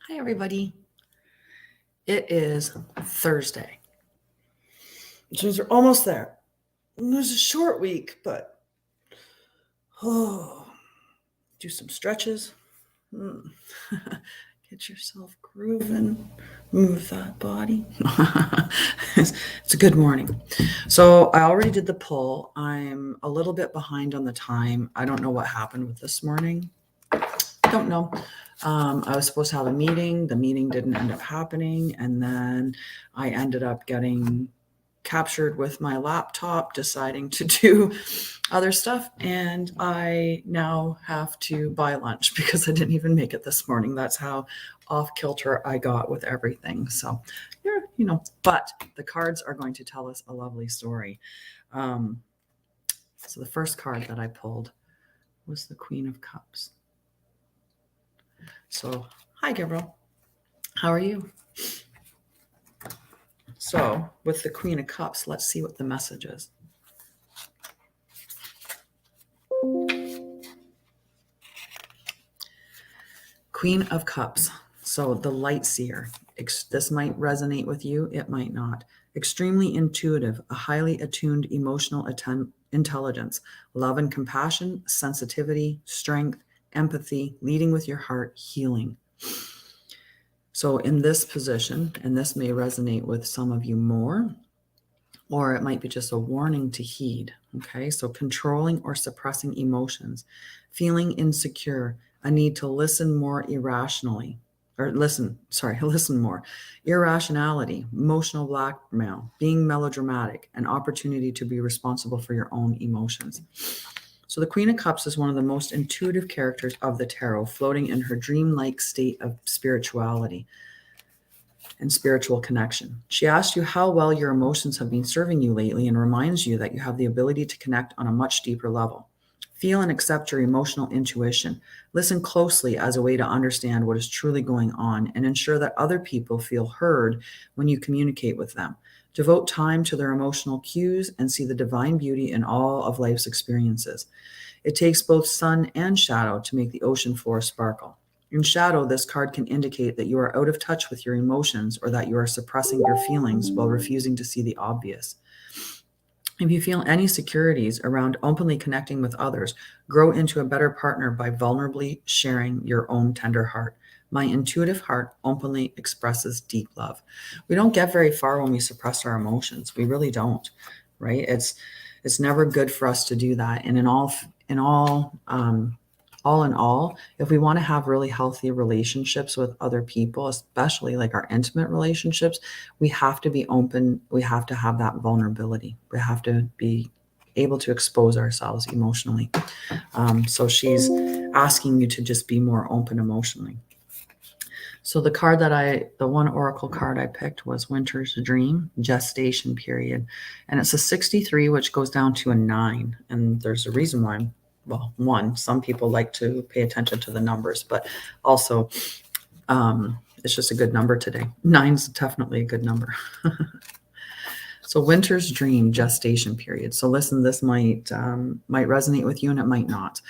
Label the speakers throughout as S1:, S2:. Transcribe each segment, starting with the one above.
S1: Hi, everybody. It is Thursday. Which means we're almost there. It was a short week, but do some stretches. Get yourself grooving. Move that body. It's a good morning. So I already did the poll. I'm a little bit behind on the time. I don't know what happened with this morning. Don't know. I was supposed to have a meeting. The meeting didn't end up happening. And then I ended up getting captured with my laptop, deciding to do other stuff. And I now have to buy lunch because I didn't even make it this morning. That's how off kilter I got with everything. So, but the cards are going to tell us a lovely story. So the first card that I pulled was the Queen of Cups. So, hi, Gabriel. How are you? So, with the Queen of Cups, let's see what the message is. Queen of Cups. So, the light seer. This might resonate with you, it might not. Extremely intuitive, a highly attuned emotional intelligence, love and compassion, sensitivity, strength, empathy, leading with your heart, healing. So in this position, and this may resonate with some of you more, or it might be just a warning to heed. Okay, so controlling or suppressing emotions, feeling insecure, a need to listen more irrationally, listen more, irrationality, emotional blackmail, being melodramatic, an opportunity to be responsible for your own emotions. So the Queen of Cups is one of the most intuitive characters of the tarot, floating in her dreamlike state of spirituality and spiritual connection. She asks you how well your emotions have been serving you lately and reminds you that you have the ability to connect on a much deeper level. Feel and accept your emotional intuition. Listen closely as a way to understand what is truly going on and ensure that other people feel heard when you communicate with them. Devote time to their emotional cues and see the divine beauty in all of life's experiences. It takes both sun and shadow to make the ocean floor sparkle. In shadow, this card can indicate that you are out of touch with your emotions or that you are suppressing your feelings while refusing to see the obvious. If you feel any securities around openly connecting with others, grow into a better partner by vulnerably sharing your own tender heart. My intuitive heart openly expresses deep love. We don't get very far when we suppress our emotions. We really don't, right? It's never good for us to do that. And all in all, if we want to have really healthy relationships with other people, especially like our intimate relationships, we have to be open. We have to have that vulnerability. We have to be able to expose ourselves emotionally. So she's asking you to just be more open emotionally. So the one oracle card I picked was Winter's Dream, gestation period. And it's a 63, which goes down to a 9. And there's a reason why. Well, one, some people like to pay attention to the numbers, but also it's just a good number today. 9's definitely a good number. So Winter's Dream, gestation period. So listen, this might resonate with you and it might not.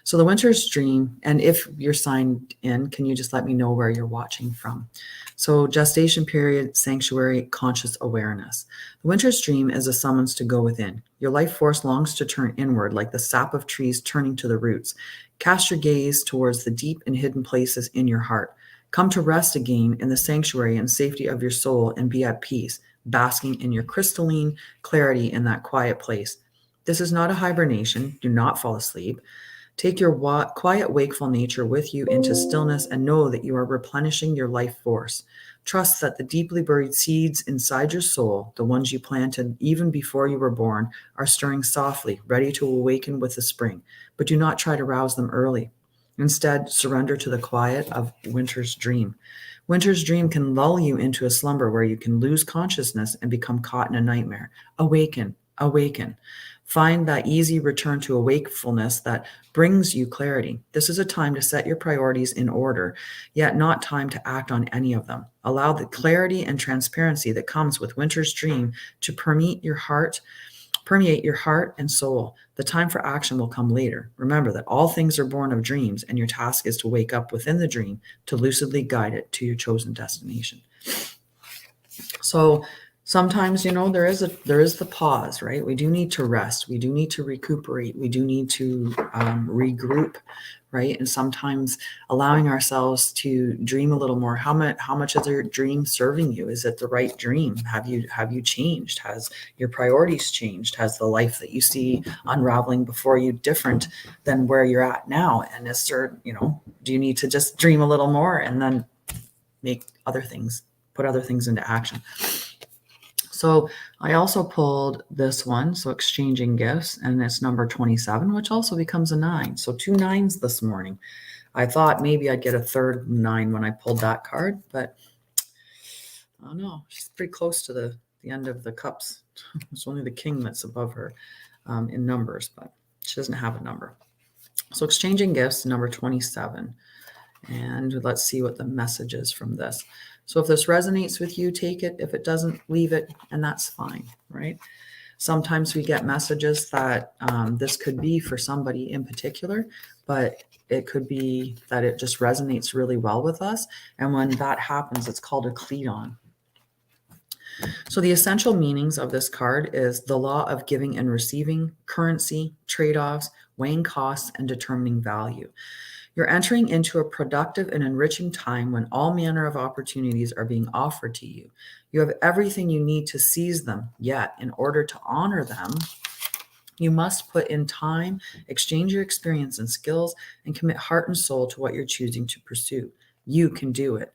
S1: So the Winter's Dream, and if you're signed in, can you just let me know where you're watching from? So gestation period, sanctuary, conscious awareness. The Winter's Dream is a summons to go within. Your life force longs to turn inward like the sap of trees turning to the roots. Cast your gaze towards the deep and hidden places in your heart. Come to rest again in the sanctuary and safety of your soul and be at peace, basking in your crystalline clarity in that quiet place. This is not a hibernation. Do not fall asleep. Take your quiet, wakeful nature with you into stillness and know that you are replenishing your life force. Trust that the deeply buried seeds inside your soul, the ones you planted even before you were born, are stirring softly, ready to awaken with the spring. But do not try to rouse them early. Instead, surrender to the quiet of Winter's Dream. Winter's Dream can lull you into a slumber where you can lose consciousness and become caught in a nightmare. Awaken, awaken. Find that easy return to a wakefulness that brings you clarity. This is a time to set your priorities in order, yet not time to act on any of them. Allow the clarity and transparency that comes with Winter's Dream to permeate your heart permeate your heart and soul. The time for action will come later. Remember that all things are born of dreams, and your task is to wake up within the dream to lucidly guide it to your chosen destination. So sometimes, there is the pause, right? We do need to rest. We do need to recuperate. We do need to regroup, right? And sometimes allowing ourselves to dream a little more. How much is your dream serving you? Is it the right dream? Have you changed? Has your priorities changed? Has the life that you see unraveling before you different than where you're at now? And is there, do you need to just dream a little more and then put other things into action? So I also pulled this one, so exchanging gifts, and it's number 27, which also becomes a 9. So 2 9s this morning. I thought maybe I'd get a third 9 when I pulled that card, but I don't know. She's pretty close to the end of the cups. It's only the king that's above her in numbers, but she doesn't have a number. So exchanging gifts, number 27. And let's see what the message is from this. So if this resonates with you, take it. If it doesn't, leave it, and that's fine, right? Sometimes we get messages that this could be for somebody in particular, but it could be that it just resonates really well with us. And when that happens, it's called a cleat-on. So the essential meanings of this card is the law of giving and receiving, currency, trade-offs, weighing costs, and determining value. You're entering into a productive and enriching time when all manner of opportunities are being offered to you. You have everything you need to seize them, yet in order to honor them, you must put in time, exchange your experience and skills, and commit heart and soul to what you're choosing to pursue. You can do it.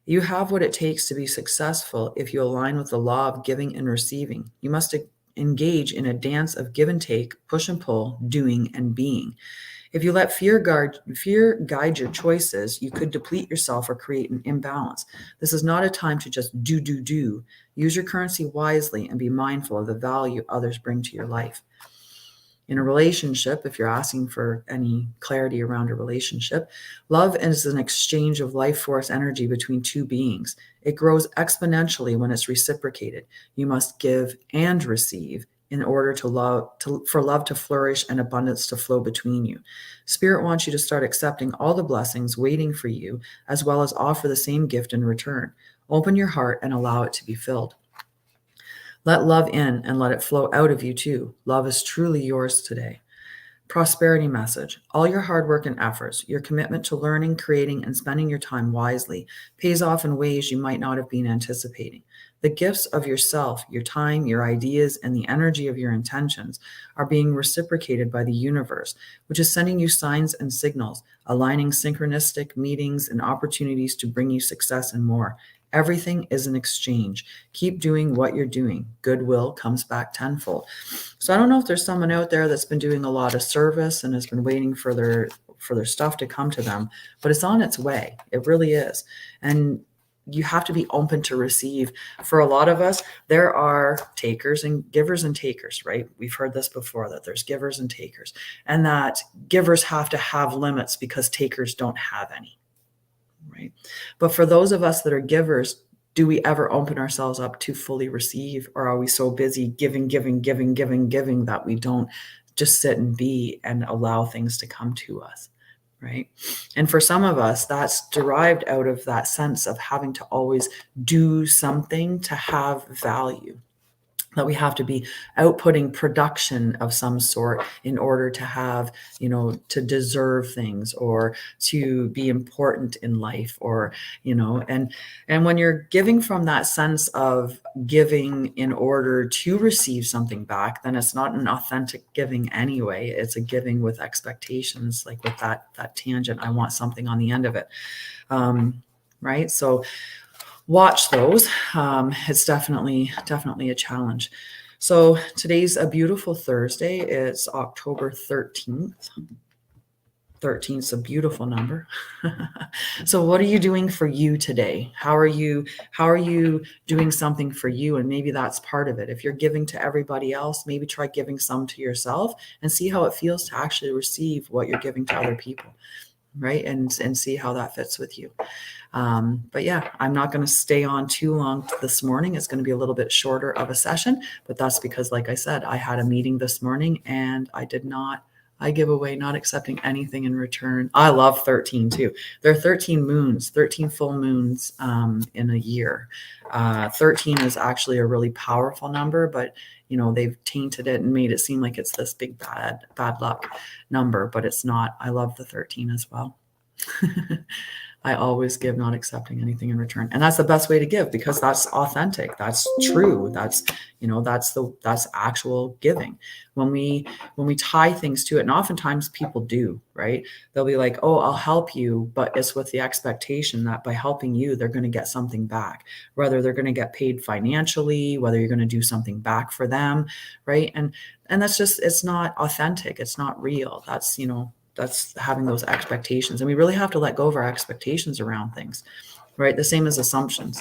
S1: You have what it takes to be successful if you align with the law of giving and receiving. You must engage in a dance of give and take, push and pull, doing and being. If you let fear guide your choices, you could deplete yourself or create an imbalance. This is not a time to just do. Use your currency wisely and be mindful of the value others bring to your life. In a relationship, if you're asking for any clarity around a relationship, love is an exchange of life force energy between two beings. It grows exponentially when it's reciprocated. You must give and receive in order for love to flourish and abundance to flow between you. Spirit wants you to start accepting all the blessings waiting for you, as well as offer the same gift in return. Open your heart and allow it to be filled. Let love in and let it flow out of you too. Love is truly yours today. Prosperity message. All your hard work and efforts, your commitment to learning, creating, and spending your time wisely pays off in ways you might not have been anticipating. The gifts of yourself, your time, your ideas, and the energy of your intentions are being reciprocated by the universe, which is sending you signs and signals, aligning synchronistic meetings and opportunities to bring you success and more. Everything is an exchange. Keep doing what you're doing. Goodwill comes back tenfold. So I don't know if there's someone out there that's been doing a lot of service and has been waiting for their stuff to come to them, but it's on its way. It really is. And you have to be open to receive. For a lot of us, there are takers and givers and takers, right? We've heard this before, that there's givers and takers, and that givers have to have limits because takers don't have any. Right. But for those of us that are givers, do we ever open ourselves up to fully receive, or are we so busy giving that we don't just sit and be and allow things to come to us? Right. And for some of us, that's derived out of that sense of having to always do something to have value. That we have to be outputting production of some sort in order to have, to deserve things or to be important in life, or, and when you're giving from that sense of giving in order to receive something back, then it's not an authentic giving anyway. It's a giving with expectations, like with that tangent. I want something on the end of it. Right. So watch those. It's definitely a challenge. So today's a beautiful Thursday. It's October 13th. 13 is a beautiful number. So what are you doing for you today? How are you doing something for you? And maybe that's part of it. If you're giving to everybody else, maybe try giving some to yourself and see how it feels to actually receive what you're giving to other people. right? And see how that fits with you. But yeah, I'm not going to stay on too long this morning. It's going to be a little bit shorter of a session, but that's because, like I said, I had a meeting this morning and I give away not accepting anything in return. I love 13 too. There are 13 moons, 13 full moons in a year. 13 is actually a really powerful number, but they've tainted it and made it seem like it's this big bad luck number, but it's not. I love the 13 as well. I always give, not accepting anything in return. And that's the best way to give, because that's authentic. That's true. That's actual giving. When we tie things to it, and oftentimes people do, right? They'll be like, oh, I'll help you, but it's with the expectation that by helping you, they're going to get something back, whether they're going to get paid financially, whether you're going to do something back for them, right? And that's just, it's not authentic. It's not real. That's having those expectations. And we really have to let go of our expectations around things, right? The same as assumptions.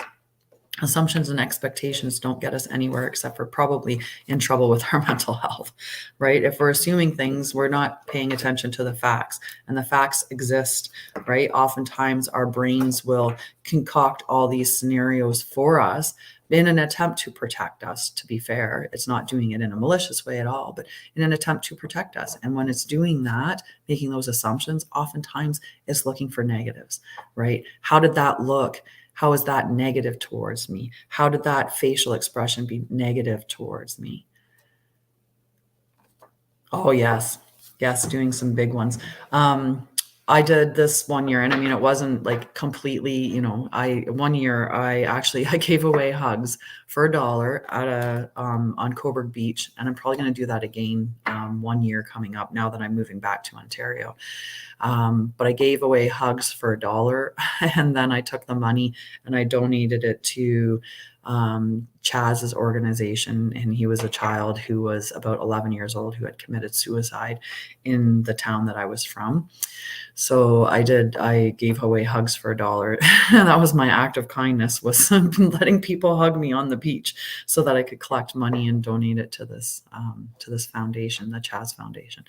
S1: Assumptions and expectations don't get us anywhere except for probably in trouble with our mental health, right? If we're assuming things, we're not paying attention to the facts, and the facts exist, right? Oftentimes our brains will concoct all these scenarios for us in an attempt to protect us. To be fair, it's not doing it in a malicious way at all, but in an attempt to protect us. And when it's doing that, making those assumptions, oftentimes it's looking for negatives, right? How did that look? How is that negative towards me? How did that facial expression be negative towards me? Oh, yes. Yes, doing some big ones. I did this one year, and I mean, it wasn't like completely, one year I gave away hugs for $1 at on Coburg Beach, and I'm probably going to do that again 1 year coming up now that I'm moving back to Ontario. But I gave away hugs for $1, and then I took the money and I donated it to Chaz's organization. And he was a child who was about 11 years old who had committed suicide in the town that I was from. So I gave away hugs for $1. And that was my act of kindness, was letting people hug me on the beach so that I could collect money and donate it to this foundation, the Chaz Foundation.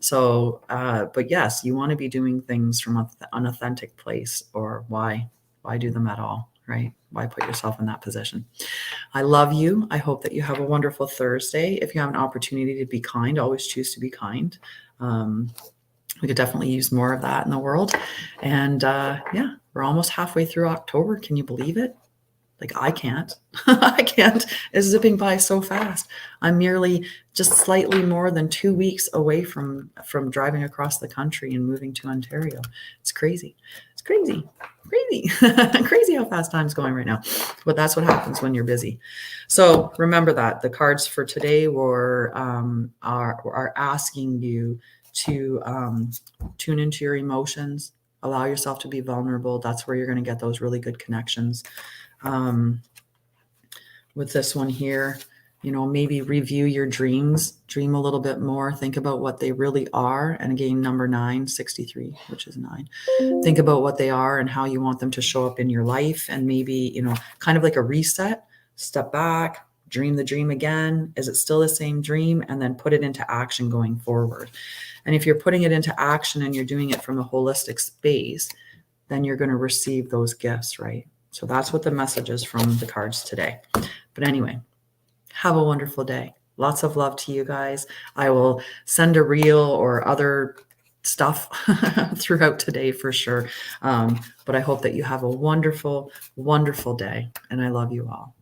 S1: So, but yes, you want to be doing things from an authentic place, or why do them at all, right? Why put yourself in that position? I love you. I hope that you have a wonderful Thursday. If you have an opportunity to be kind, always choose to be kind. We could definitely use more of that in the world. And yeah, we're almost halfway through October. Can you believe it? Like, I can't. I can't. It's zipping by so fast. I'm merely just slightly more than 2 weeks away from driving across the country and moving to Ontario. It's crazy. It's crazy. Crazy how fast time's going right now. But that's what happens when you're busy. So remember that the cards for today are asking you to tune into your emotions, allow yourself to be vulnerable. That's where you're going to get those really good connections. With this one here, maybe review your dreams, dream a little bit more, think about what they really are. And again, number 9, 63, which is 9. Think about what they are and how you want them to show up in your life. And maybe, kind of like a reset, step back, dream the dream again. Is it still the same dream? And then put it into action going forward. And if you're putting it into action and you're doing it from a holistic space, then you're going to receive those gifts, right? So that's what the message is from the cards today. But anyway, have a wonderful day. Lots of love to you guys. I will send a reel or other stuff throughout today for sure. But I hope that you have a wonderful, wonderful day. And I love you all.